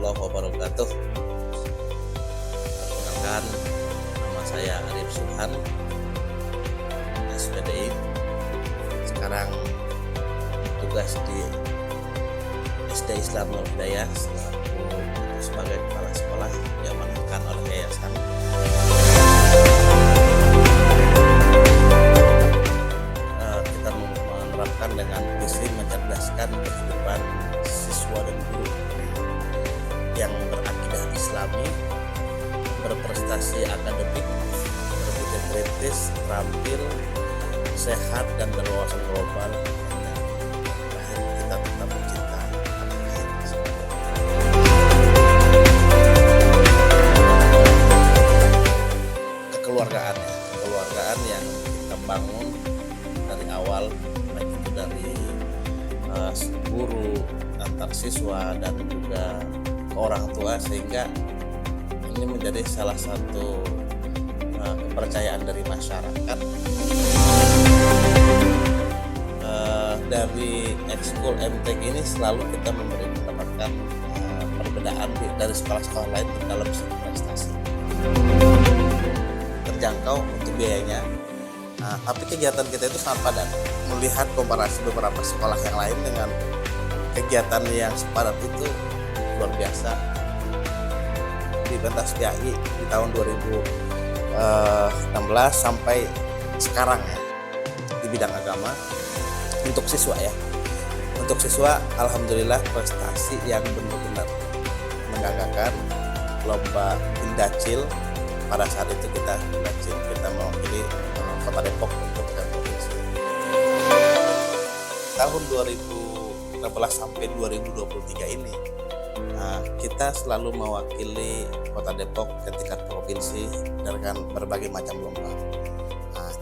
warahmatullahi wabarakatuh. Perkenalkan, nama saya Arif Subhan, SPDI. Sekarang tugas di SD Islam Nur Hidayah sebagai kepala sekolah yang diamanahkan oleh yayasan. Kita menerapkan dengan visi mencerdaskan kehidupan siswa dan guru yang berakidah Islami, berprestasi akademik, berpikir kritis, terampil, sehat dan berwawasan global. Terakhir, kita tetap mencinta tanah air. Kekeluargaan yang kita bangun dari awal, baik itu dari guru, antar siswa dan juga ke orang tua, sehingga ini menjadi salah satu kepercayaan dari masyarakat. Dari ekskul MTQ ini selalu kita mendapatkan perbedaan dari sekolah-sekolah lain dalam segi prestasi. Terjangkau untuk biayanya, tapi kegiatan kita itu sangat padat. Melihat komparasi beberapa sekolah yang lain dengan kegiatan yang sepadat itu luar biasa. Di pentas PAI di tahun 2016 sampai sekarang ya, di bidang agama untuk siswa ya. Untuk siswa alhamdulillah prestasi yang benar-benar mengganggarkan. Lomba Indacil pada saat itu kita mewakili Kota Depok untuk provinsi. Tahun 2016 sampai 2023 ini kita selalu mewakili Kota Depok ke tingkat provinsi dengan berbagai macam lomba.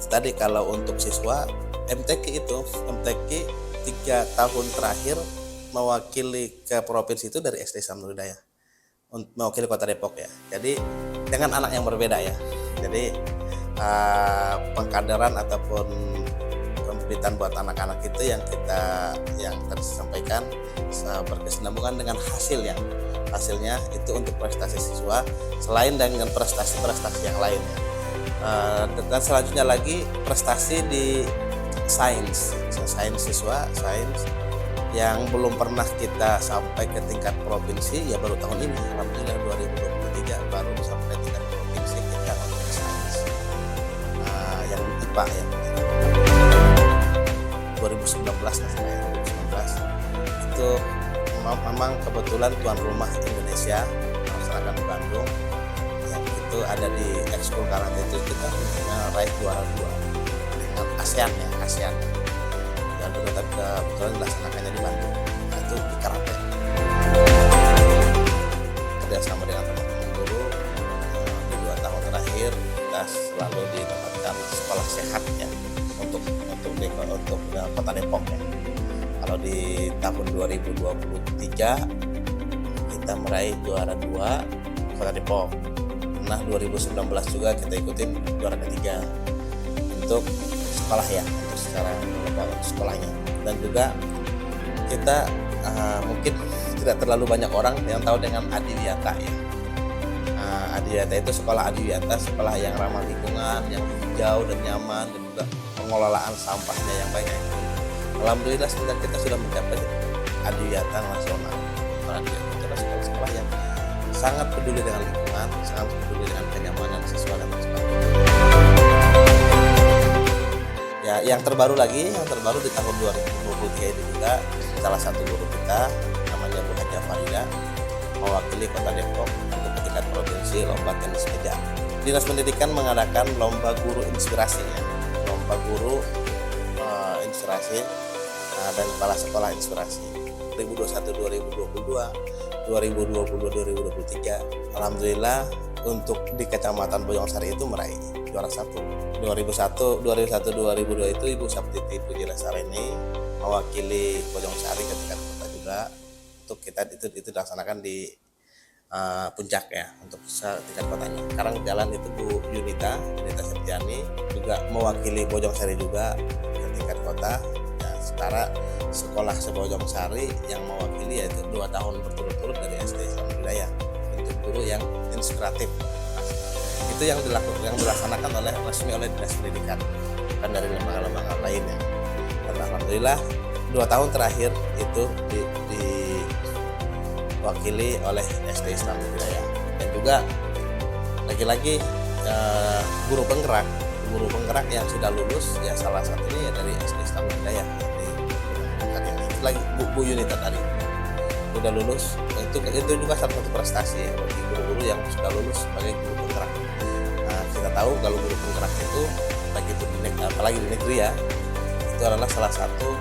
Tadi kalau untuk siswa MTQ 3 tahun terakhir mewakili ke provinsi itu dari SD Islam Nur Hidayah, mewakili Kota Depok ya. Jadi dengan anak yang berbeda ya. Jadi pengkaderan ataupun pembibitan buat anak-anak itu yang tadi sampaikan berkesinambungan dengan hasilnya itu untuk prestasi siswa selain dengan prestasi-prestasi yang lain ya. Dan selanjutnya lagi prestasi di sains siswa yang belum pernah kita sampai ke tingkat provinsi ya, baru tahun ini alhamdulillah 2023 baru sampai tingkat provinsi kita untuk sains yang IPA ya. 2019 itu memang kebetulan tuan rumah Indonesia masyarakat Bandung yang itu ada di ekskul karate itu kita raih juara 2 dengan ASEAN dan kebetulan dilaksanakannya di Bandung, itu di karate. Kerjasama dengan teman-teman guru di 2 tahun terakhir kita selalu didapatkan sekolah sehat ya untuk Kota Depok ya. Kalau di tahun 2023 kita meraih juara 2 Kota Depok. Nah 2019 juga kita ikutin juara ketiga untuk sekolah ya, untuk secara sekolahnya. Dan juga kita mungkin tidak terlalu banyak orang yang tahu dengan Adiwiyata ya. Adiwiyata itu sekolah Adiwiyata, sekolah yang ramah lingkungan, yang hijau dan nyaman, dan juga pengelolaan sampahnya yang baik. Alhamdulillah sebenarnya kita sudah mencapai Adiwiyata nasional. Adiwiyata adalah sekolah-sekolah yang sangat peduli dengan lingkungan, sangat peduli dengan kenyamanan siswa dan sebagainya. Ya, yang terbaru di tahun 2023 ini juga salah satu guru kita namanya Bu Haja Farida mewakili Kota Depok untuk tingkat provinsi lomba tenis meja. Dinas Pendidikan mengadakan lomba guru inspirasi ya. Lomba guru inspirasi dan kepala sekolah inspirasi 2021 2022 2022 2023. Alhamdulillah untuk di Kecamatan Bojongsari itu meraih juara 1. 2001 2002 itu Ibu Saptiti Puji Lesareni mewakili Bojongsari ke tingkat kota juga. Untuk kita itu dilaksanakan di Puncak ya, untuk tingkat kotanya. Sekarang jalan itu Bu Yunita Septiani juga mewakili Bojongsari juga ke tingkat kota. Nah, setara sekolah se-Bojongsari yang mewakili yaitu 2 tahun berturut-turut dari SD Islam Hidayah integratif. Itu yang dilaksanakan resmi oleh Dinas Pendidikan, bukan dari lembaga-lembaga lainnya. Dan alhamdulillah 2 tahun terakhir itu diwakili oleh SD Islam Hidayah. Dan juga lagi-lagi guru penggerak yang sudah lulus ya, salah satunya ya dari SD Islam Hidayah. Lagi Bu Yunita tadi udah lulus, itu juga salah satu prestasi ya bagi guru-guru yang sudah lulus sebagai guru penggerak. Nah, kita tahu kalau guru penggerak itu apalagi di negeri ya, itu adalah salah satu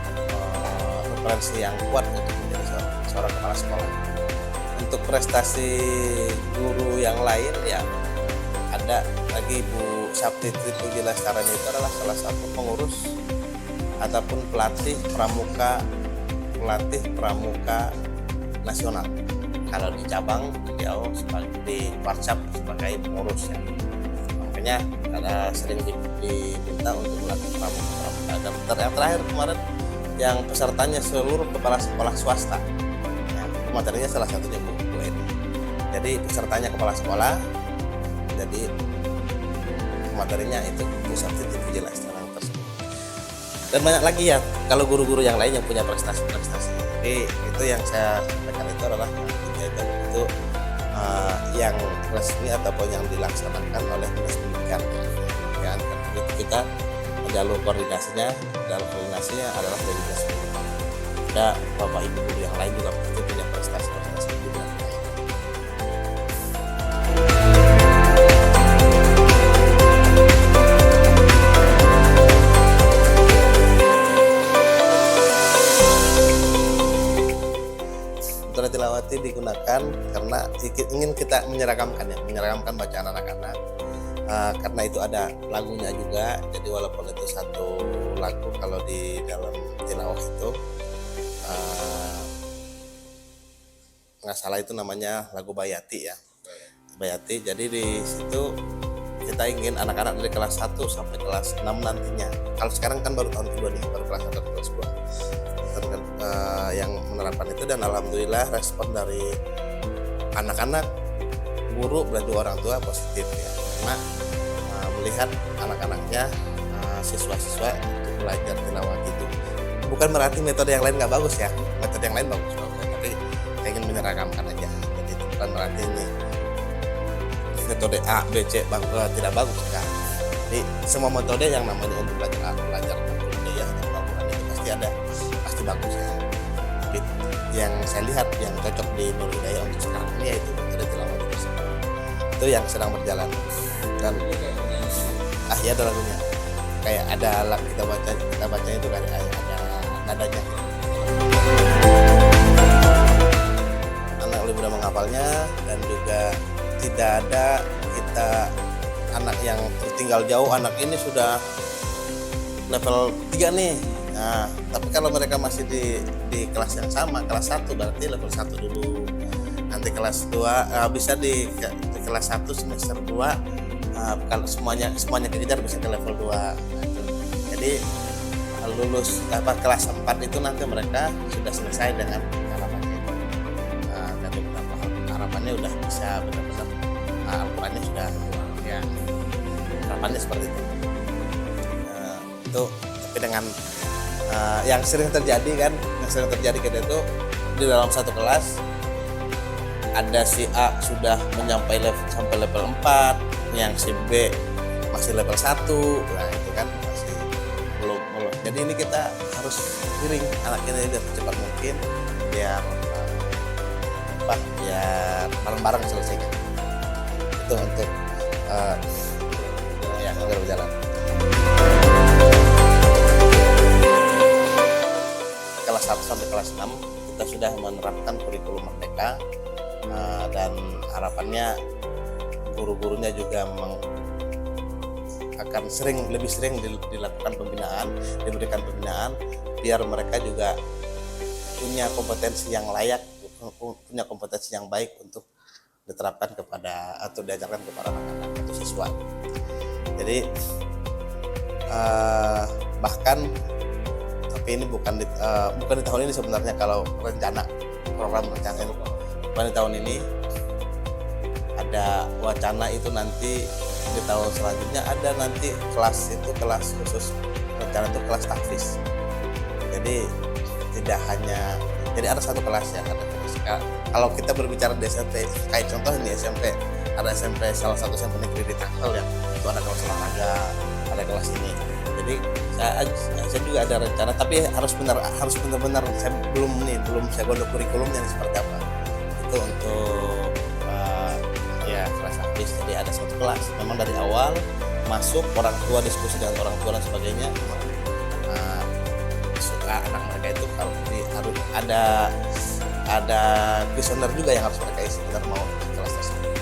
referensi yang kuat untuk menjadi seorang kepala sekolah. Untuk prestasi guru yang lain ya ada lagi Bu Sapti Tripuji Lestarani, itu adalah salah satu pengurus ataupun pelatih pramuka nasional. Kalau di cabang beliau di Warcap sebagai pengurus ya. Makanya ada sering diminta untuk melatih pramuka. Dan yang terakhir kemarin yang pesertanya seluruh kepala sekolah swasta. Nah, materinya salah satunya Bu ini. Jadi pesertanya kepala sekolah. Jadi materinya itu Bu Sabti Tripuji Lestarani tersebut. Dan banyak lagi ya kalau guru-guru yang lain yang punya prestasi-prestasi. Jadi itu yang saya sampaikan itu adalah itu yang resmi ataupun yang dilaksanakan oleh Dinas Pendidikan. Kan kita jalur koordinasinya adalah dari Dinas Pendidikan. Ada Bapak Ibu guru yang lain juga pasti punya prestasi-prestasi juga. Tilawati digunakan karena ingin kita menyeragamkan bacaan anak-anak, karena itu ada lagunya juga. Jadi walaupun itu satu lagu, kalau di dalam tilawah itu nggak salah itu namanya lagu Bayati ya, Bayati. Jadi di situ kita ingin anak-anak dari kelas 1 sampai kelas 6 nantinya. Kalau sekarang kan baru tahun kedua nih, baru kelas 1 dan kelas 2 yang menerapkan itu. Dan alhamdulillah respon dari anak-anak, guru dan juga orang tua positif ya, karena melihat anak-anaknya siswa-siswa untuk belajar tilawah itu. Bukan berarti metode yang lain nggak bagus ya, metode yang lain bagus, tapi saya ingin menyeragamkan aja. Jadi itu bukan berarti ini metode A, B, C tidak bagus kan. Jadi semua metode yang namanya untuk belajar budaya dan bangunan itu pasti bagus ya. Tapi yang saya lihat yang cocok di Nur Hidayah untuk sekarang ini yaitu metode tilawah tersebut. Itu yang sedang berjalan. Dan ya ada lagunya. Kayak ada kita baca itu kan ada nadanya. Anak lebih mudah menghafalnya, dan juga tidak ada kita anak yang tertinggal jauh. Anak ini sudah level 3 nih. Nah, tapi kalau mereka masih di kelas yang sama, kelas 1 berarti level 1 dulu. Nanti kelas 2 bisa di kelas 1 semester 2 kalau semuanya kejar bisa ke level 2. Jadi lulus kelas 4 itu nanti mereka sudah selesai dengan harapannya. Dari beberapa harapannya udah bisa benar-benar Al-Qurannya sudah ya, harapannya seperti itu. Itu tapi dengan yang sering terjadi kita itu di dalam satu kelas ada si A sudah sampai level 4, yang si B masih level 1. Nah itu kan masih belum. Jadi ini kita harus giring anak kita biar secepat mungkin biar bareng-bareng selesaikan. Itu untuk agar berjalan. Kelas 1 sampai kelas 6 kita sudah menerapkan kurikulum Merdeka, dan harapannya guru-gurunya juga akan lebih sering dilakukan diberikan pembinaan biar mereka juga punya kompetensi yang layak, punya kompetensi yang baik untuk diterapkan kepada atau diajarkan kepada anak-anak atau siswa. Jadi bahkan tapi ini bukan di tahun ini sebenarnya, kalau program rencana bukan di tahun ini, ada wacana itu nanti di tahun selanjutnya ada nanti kelas itu, kelas khusus rencana itu kelas tahfiz. Jadi tidak hanya, jadi ada satu kelas ya, ada kelas. Kalau kita berbicara di SMP, kayak contoh ini SMP, ada SMP salah satu SMP negeri di Tangsel ya, itu ada kelas olahraga, ada kelas ini. Jadi saya juga ada rencana, tapi harus benar-benar saya belum saya godok kurikulumnya seperti apa. Itu untuk ya kelas habis. Jadi ada satu kelas. Memang dari awal masuk orang tua, diskusi dengan orang tua dan sebagainya. Suka anak mereka itu kalau harus ada kuesioner juga yang harus mereka isi benar mau kelas tersebut.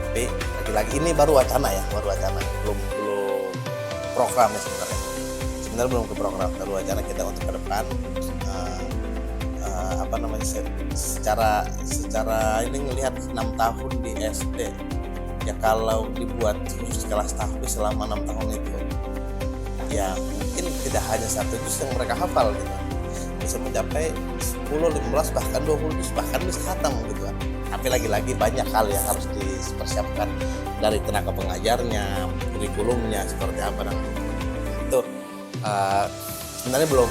Tapi lagi-lagi ini baru wacana ya, belum program ya sebenarnya belum ke program, baru wacana kita untuk ke depan. Secara ini ngelihat 6 tahun di SD ya, kalau dibuat khusus kelas tahfiz selama 6 tahun itu ya mungkin tidak hanya satu juz yang mereka hafal gitu, bisa mencapai 10, 15 bahkan 20 juz, bahkan bisa khatam gitu kan. Tapi lagi-lagi banyak hal yang harus dipersiapkan dari tenaga pengajarnya, kurikulumnya seperti apa, dan itu sebenarnya belum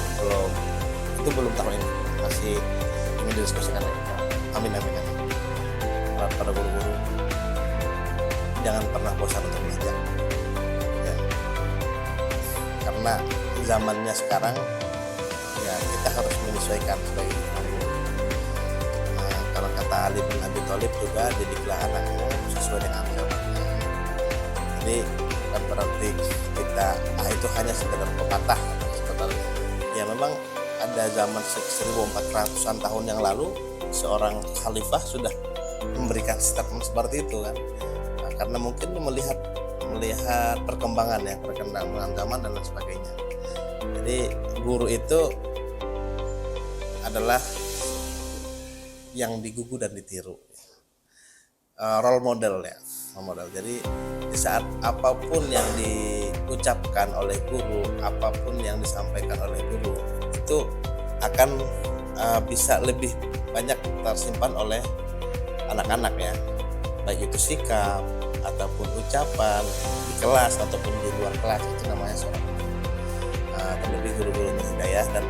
tahun ini, masih ingin didiskusikan. Amin. Para guru-guru jangan pernah bosan untuk belajar ya. Karena zamannya sekarang ya kita harus menyesuaikan sebagai guru. Kalau kata Ali bin Abi Thalib juga, didiklah anakmu sesuai dengan zamannya. Jadi bukan berarti kita itu hanya sekedar pepatah, ya memang ada zaman 1400-an tahun yang lalu seorang khalifah sudah memberikan statement seperti itu kan. Karena mungkin melihat perkembangan zaman dan lain sebagainya. Jadi guru itu adalah yang digugu dan ditiru, role model ya, Jadi di saat apapun yang diucapkan oleh guru, apapun yang disampaikan oleh guru, itu akan bisa lebih banyak tersimpan oleh anak-anak ya, baik itu sikap ataupun ucapan di kelas ataupun di luar kelas. Itu namanya seorang terlebih guru-gurunya hidayah dan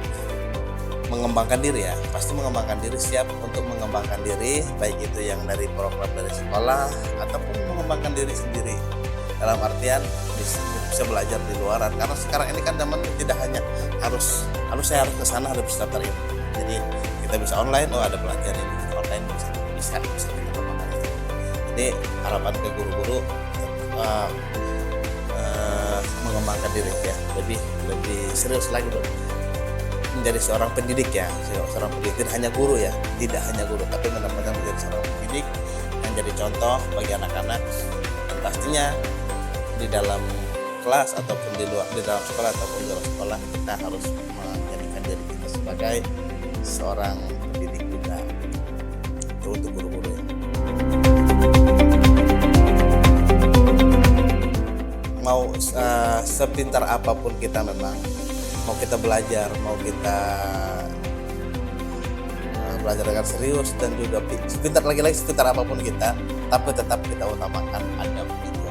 mengembangkan diri ya, pasti mengembangkan diri, siap untuk mengembangkan diri, baik itu yang dari program dari sekolah ataupun mengembangkan diri sendiri, dalam artian bisa belajar di luar. Karena sekarang ini kan zaman tidak hanya harus saya harus ke sana, harus daftar ini. Jadi kita bisa online, ada pelajaran ini online, bisa kita kembangkan. Jadi harapan ke guru-guru mengembangkan diri ya, lebih serius lagi bro, menjadi seorang pendidik ya, seorang pendidik tidak hanya guru ya, tapi benar-benar menjadi seorang pendidik yang jadi contoh bagi anak-anak. Dan pastinya di dalam kelas ataupun di dalam sekolah ataupun di luar sekolah, kita harus menjadikan diri kita sebagai seorang pendidik juga. Itu untuk guru-guru ya. Mau sepintar apapun kita, memang mau kita belajar dengan serius dan juga sepintar apapun kita, tapi tetap kita utamakan adab itu.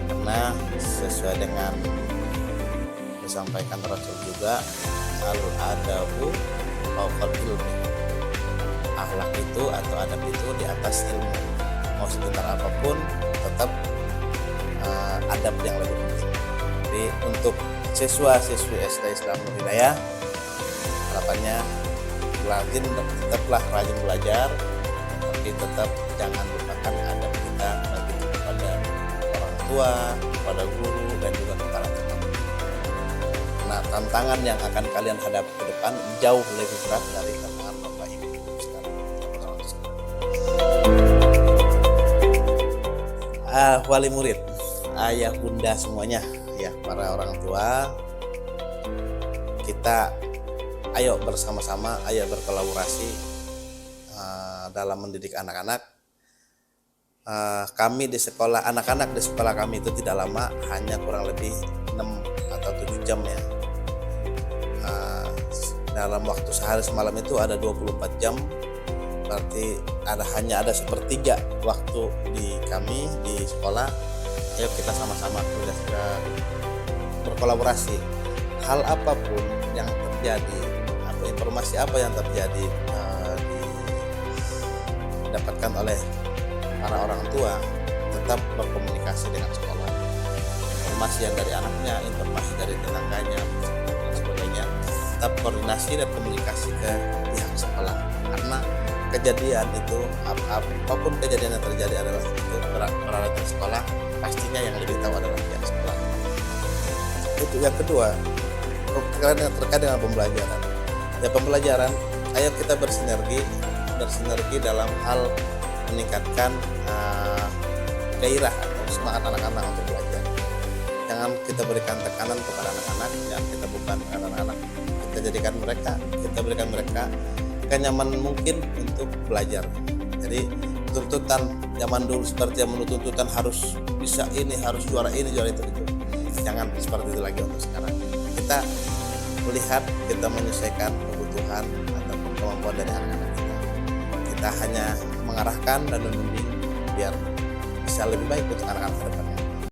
Karena sesuai dengan disampaikan Rasul juga, al-adabu fawqal ilmi, akhlak itu atau adab itu di atas ilmu. Mau sepintar apapun tetap adab yang lebih penting. Jadi untuk siswa-siswi SD Islam Nur Hidayah, harapannya tetaplah rajin belajar, tapi tetap jangan lupakan adab kita bagi kepada orang tua, kepada guru, dan juga kepada teman. Nah, tantangan yang akan kalian hadapi ke depan jauh lebih berat dari tantangan Bapak Ibu sekarang. Wali murid, ayah bunda semuanya ya, para orang tua, kita ayo bersama-sama, ayo berkolaborasi dalam mendidik anak-anak. Kami di sekolah, anak-anak di sekolah kami itu tidak lama, hanya kurang lebih 6 atau 7 jam ya. Dalam waktu sehari semalam itu ada 24 jam berarti hanya ada sepertiga waktu di kami di sekolah. Ayo kita sama-sama berkolaborasi. Hal apapun yang terjadi atau informasi apa yang terjadi didapatkan oleh para orang tua, tetap berkomunikasi dengan sekolah. Informasi yang dari anaknya, informasi dari tetangganya, dan sebagainya, tetap koordinasi dan komunikasi ke pihak sekolah. Karena kejadian itu, apapun kejadian yang terjadi adalah itu berada di sekolah, pastinya yang lebih tahu adalah pihak sekolah. Itu yang kedua, terkait dengan pembelajaran. Ya, pembelajaran, ayo kita bersinergi dalam hal meningkatkan gairah atau semangat anak-anak untuk belajar. Jangan kita berikan tekanan kepada anak-anak, jangan kita bukan anak-anak, kita berikan mereka kenyamanan mungkin untuk belajar. Jadi tuntutan zaman dulu seperti yang tuntutan harus bisa ini, harus juara ini, juara itu. Jangan seperti itu lagi untuk sekarang. Kita melihat, kita menyesuaikan kebutuhan atau kemampuan dari anak-anak kita. Kita hanya mengarahkan dan membimbing biar bisa lebih baik untuk anak-anak ke depan.